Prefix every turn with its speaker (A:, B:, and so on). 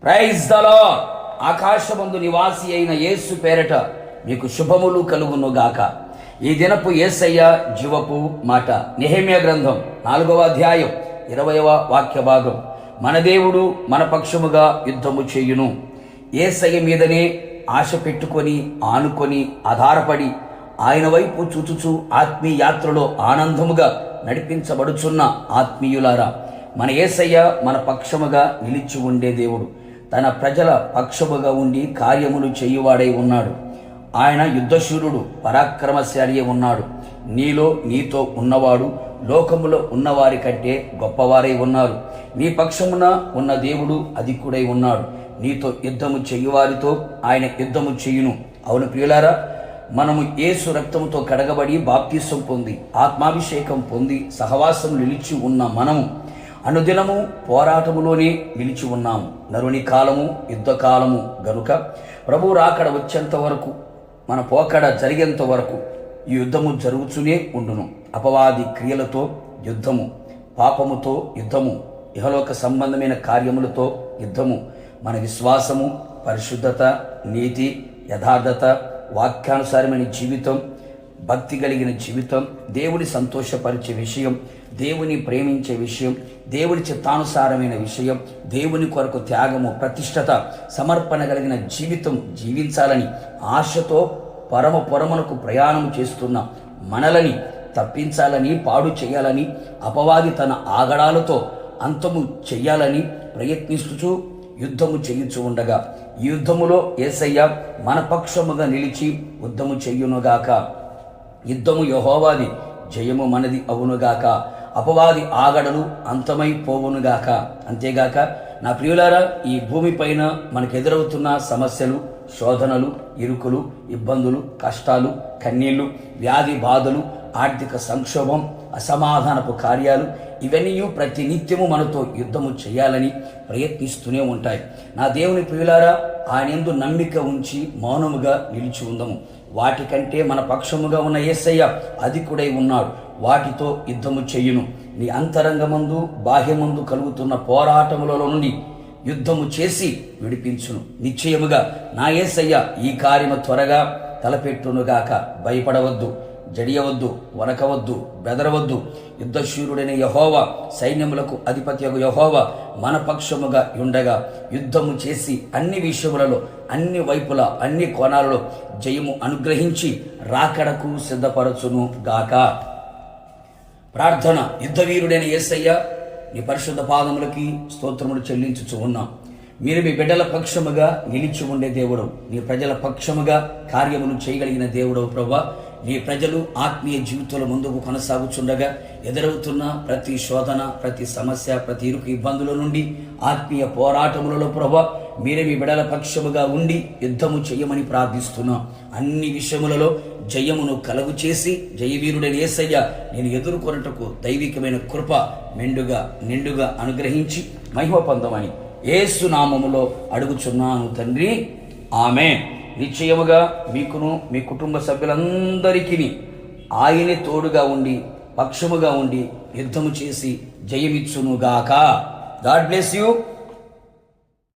A: Praise the lord. ఆకాశమందు నివాసి అయిన యేసు పేరట మీకు శుభములు కలుగునుగాక. ఈ దినపు యేసయ్య జీవపు మాట. నెహెమ్యా గ్రంథం 4వ అధ్యాయం 20వ వాక్య భాగం. మన దేవుడు మన పక్షముగా యుద్ధము చేయును. యేసయ్య మీదనే ఆశ పెట్టుకొని ఆనుకొని ఆధారపడి ఆయన వైపు చూచుచు ఆత్మీయ యాత్రలో ఆనందముగా నడిపించబడుచున్న ఆత్మీయులారా, మన యేసయ్య మన పక్షముగా నిలిచి ఉండే దేవుడు. తన ప్రజల పక్షముగా ఉండి కార్యములు చేయువాడై ఉన్నాడు. ఆయన యుద్ధశూరుడు, పరాక్రమశాలి ఉన్నాడు. నీలో నీతో ఉన్నవాడు లోకములో ఉన్నవారి కంటే గొప్పవారై ఉన్నారు. నీ పక్షమున ఉన్న దేవుడు అధికుడై ఉన్నాడు. నీతో యుద్ధము చేయువారితో ఆయన యుద్ధము చేయును. అవును ప్రియులారా, మనము యేసు రక్తముతో కడగబడి బాప్తిసం పొంది ఆత్మాభిషేకం పొంది సహవాసం నిలిచి ఉన్న మనము అనుదినము పోరాటములోనే నిలిచి ఉన్నాము. నరుని కాలము యుద్ధకాలము గనుక ప్రభు రాకడ వచ్చేంత వరకు, మన పోకడ జరిగేంత వరకు ఈ యుద్ధము జరుగుతూనే ఉండును. అపవాది క్రియలతో యుద్ధము, పాపముతో యుద్ధము, ఇహలోక సంబంధమైన కార్యములతో యుద్ధము, మన విశ్వాసము, పరిశుద్ధత, నీతి, యథార్థత, వాక్యానుసారమైన జీవితం, భక్తి కలిగిన జీవితం, దేవుని సంతోషపరిచే విషయం, దేవుని ప్రేమించే విషయం, దేవుని చిత్తానుసారమైన విషయం, దేవుని కొరకు త్యాగము, ప్రతిష్టత, సమర్పణ కలిగిన జీవితం జీవించాలని ఆశతో పరమునకు ప్రయాణం చేస్తున్న మనలని తప్పించాలని, పాడు చేయాలని, అపవాది తన ఆగడాలతో అంతము చెయ్యాలని ప్రయత్నిస్తూ యుద్ధము చేయుచు ఉండగా ఈ యుద్ధములో యేసయ్య మన పక్షముగా నిలిచి యుద్ధము చెయ్యునుగాక. యుద్ధము యెహోవాది, జయము మనది అవునుగాక. అపవాది ఆగడలు అంతమైపోవునుగాక. అంతేగాక నా ప్రియులారా, ఈ భూమిపైన మనకు ఎదురవుతున్న సమస్యలు, శోధనలు, ఇరుకులు, ఇబ్బందులు, కష్టాలు, కన్నీళ్లు, వ్యాధి బాధలు, ఆర్థిక సంక్షోభం, అసమాధానపు కార్యాలు, ఇవన్నీ ప్రతి నిత్యము మనతో యుద్ధము చేయాలని ప్రయత్నిస్తూనే ఉంటాయి. నా దేవుని ప్రియులారా, ఆయన యందు నమ్మిక ఉంచి మౌనముగా నిలిచి ఉందము. వాటికంటే మన పక్షముగా ఉన్న యేసయ్య అధికుడై ఉన్నాడు. వాటితో యుద్ధము చెయ్యును. నీ అంతరంగమందు బాహ్యమందు కలుగుతున్న పోరాటములలో నుండి యుద్ధము చేసి విడిపించును. నిశ్చయముగా నా యేసయ్య ఈ కార్యము త్వరగా తలపెట్టునుగాక. భయపడవద్దు, జడియవద్దు, వనకవద్దు, బెదరవద్దు. యుద్ధశూరుడైన యెహోవా, సైన్యములకు అధిపతియగు యెహోవా మన పక్షముగా ఉండగా యుద్ధము చేసి అన్ని విషయములలో, అన్ని వైపులా, అన్ని కోణాలలో జయము అనుగ్రహించి రాకడకు సిద్ధపరచును గాక. ప్రార్థన. యుద్ధవీరుడైన యేసయ్య, నీ పరిశుద్ధ పాదములకి స్తోత్రములు చెల్లించుచు ఉన్నాం. మీరు మీ బిడ్డల పక్షముగా నిలిచి ఉండే దేవుడు, నీ ప్రజల పక్షముగా కార్యములు చేయగలిగిన దేవుడు ప్రభువా. నీ ప్రజలు ఆత్మీయ జీవితంలో ముందుకు కొనసాగుచుండగా ఎదురవుతున్న ప్రతి శోధన, ప్రతి సమస్య, ప్రతి ఇరుకు ఇబ్బందుల నుండి, ఆత్మీయ పోరాటములలో ప్రభువా మీరే మీ బిడ్డల పక్షముగా ఉండి యుద్ధము చేయమని ప్రార్థిస్తున్నాం. అన్ని విషయములలో జయమును కలుగు చేసి జయవీరుడైన యేసయ్య నేను ఎదుర్కొనుటకు దైవికమైన కృప మెండుగా నిండుగా అనుగ్రహించి మహిమ పొందమని యేసు నామములో అడుగుచున్నాను తండ్రి, ఆమేన్. నిశ్చయముగా మీకును మీ కుటుంబ సభ్యులందరికీ ఆయనే తోడుగా ఉండి పక్షముగా ఉండి యుద్ధము చేసి జయమిచ్చునుగాక. God bless you.